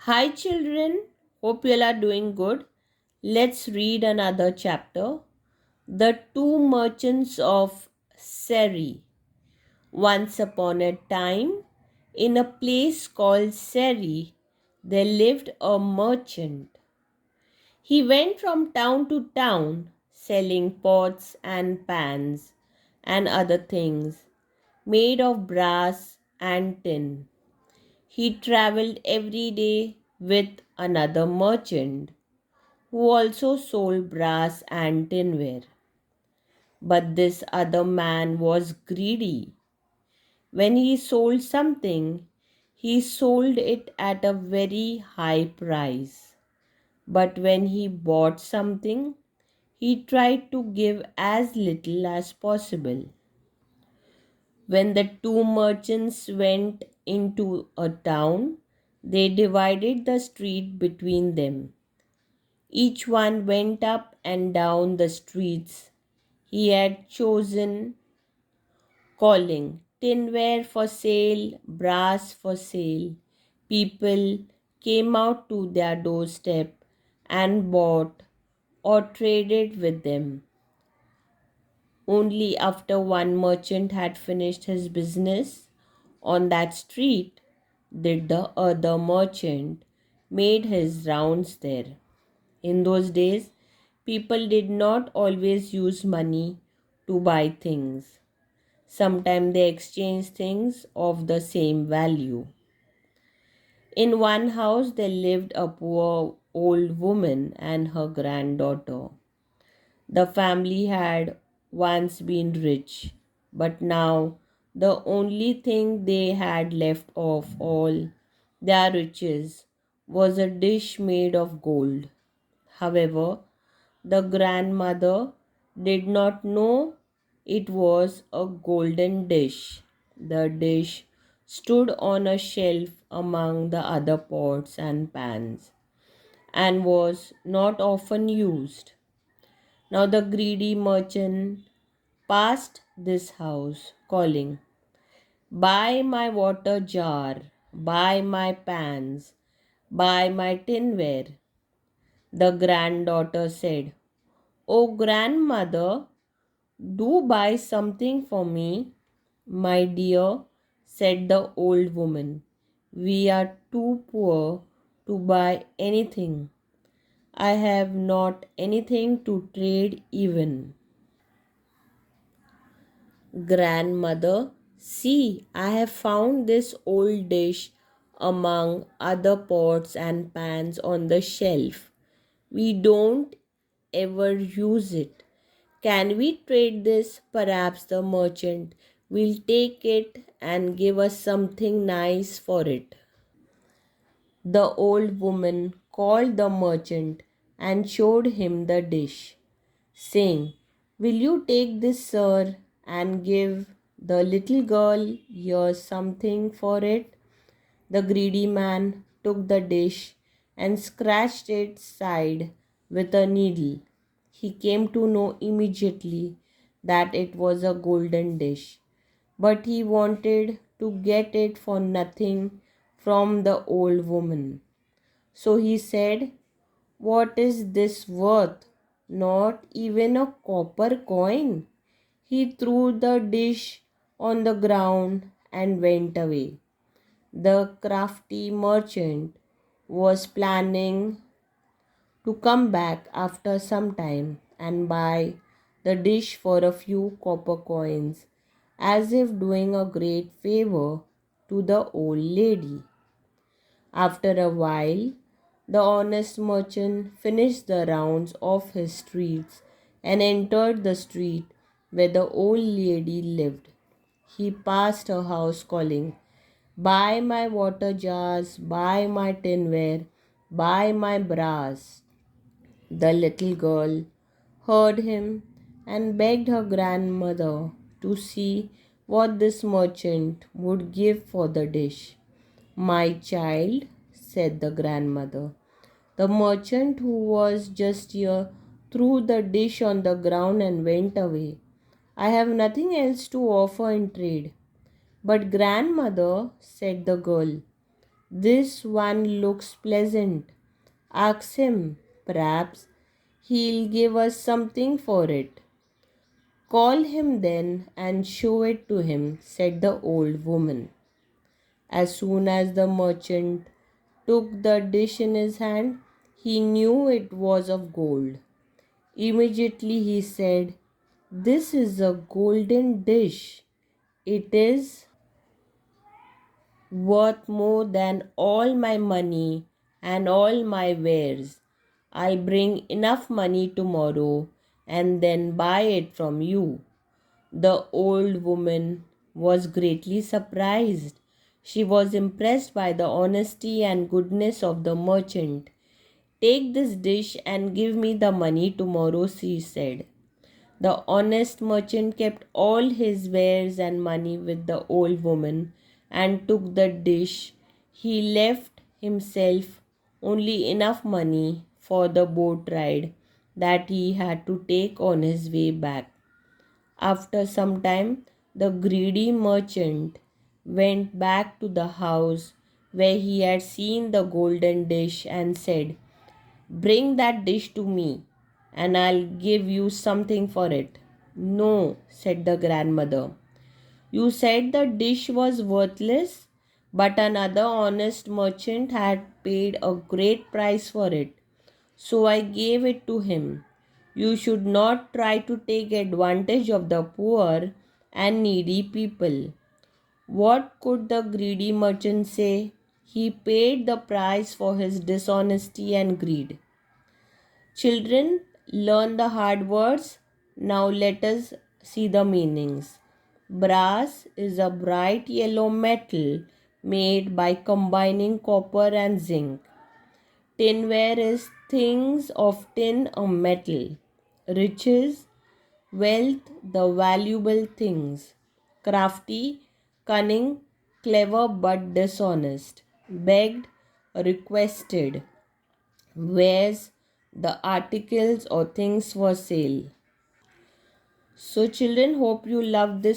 Hi, children. Hope you all are doing good. Let's read another chapter. The Two Merchants of Seri. Once upon a time, in a place called Seri, there lived a merchant. He went from town to town selling pots and pans and other things made of brass and tin. He traveled every day with another merchant who also sold brass and tinware. But this other man was greedy. When he sold something, he sold it at a very high price. But when he bought something, he tried to give as little as possible. When the two merchants went into a town, they divided the street between them. Each one went up and down the streets he had chosen, calling, "Tinware for sale, brass for sale." People came out to their doorstep and bought or traded with them. Only after one merchant had finished his business on that street did the other merchant made his rounds there. In those days, people did not always use money to buy things. Sometimes they exchanged things of the same value. In one house, there lived a poor old woman and her granddaughter. The family had once been rich, but now the only thing they had left of all their riches was a dish made of gold. However, the grandmother did not know it was a golden dish. The dish stood on a shelf among the other pots and pans and was not often used. Now the greedy merchant passed this house, calling, "Buy my water jar, buy my pans, buy my tinware." The granddaughter said, "Oh, grandmother, do buy something for me." "My dear," said the old woman, "we are too poor to buy anything. I have not anything to trade even." "Grandmother, see, I have found this old dish among other pots and pans on the shelf. We don't ever use it. Can we trade this? Perhaps the merchant will take it and give us something nice for it." The old woman called the merchant and showed him the dish, saying, "Will you take this, sir, and give the little girl here something for it?" The greedy man took the dish and scratched its side with a needle. He came to know immediately that it was a golden dish, but he wanted to get it for nothing from the old woman. So he said, "What is this worth? Not even a copper coin." He threw the dish on the ground and went away. The crafty merchant was planning to come back after some time and buy the dish for a few copper coins, as if doing a great favor to the old lady. After a while, the honest merchant finished the rounds of his streets and entered the street where the old lady lived. He passed her house calling, "Buy my water jars, buy my tinware, buy my brass." The little girl heard him and begged her grandmother to see what this merchant would give for the dish. "My child," said the grandmother, "the merchant who was just here threw the dish on the ground and went away. I have nothing else to offer in trade." "But grandmother," said the girl, This one looks pleasant. Ask him. Perhaps he'll give us something for it. Call him then and show it to him, said the old woman. As soon as the merchant took the dish in his hand, he knew it was of gold. Immediately he said, "This is a golden dish. It is worth more than all my money and all my wares. I'll bring enough money tomorrow and then buy it from you." The old woman was greatly surprised. She was impressed by the honesty and goodness of the merchant. "Take this dish and give me the money tomorrow," she said. The honest merchant kept all his wares and money with the old woman and took the dish. He left himself only enough money for the boat ride that he had to take on his way back. After some time, the greedy merchant went back to the house where he had seen the golden dish and said, "Bring that dish to me, and I'll give you something for it." "No," said the grandmother. "You said the dish was worthless, but another honest merchant had paid a great price for it, so I gave it to him. You should not try to take advantage of the poor and needy people." What could the greedy merchant say? He paid the price for his dishonesty and greed. Children, learn the hard words. Now let us see the meanings. Brass is a bright yellow metal made by combining copper and zinc. Tinware is things of tin or metal. Riches, wealth, the valuable things. Crafty, cunning, clever but dishonest. Begged, requested. Wares, the articles or things for sale. So children, hope you love this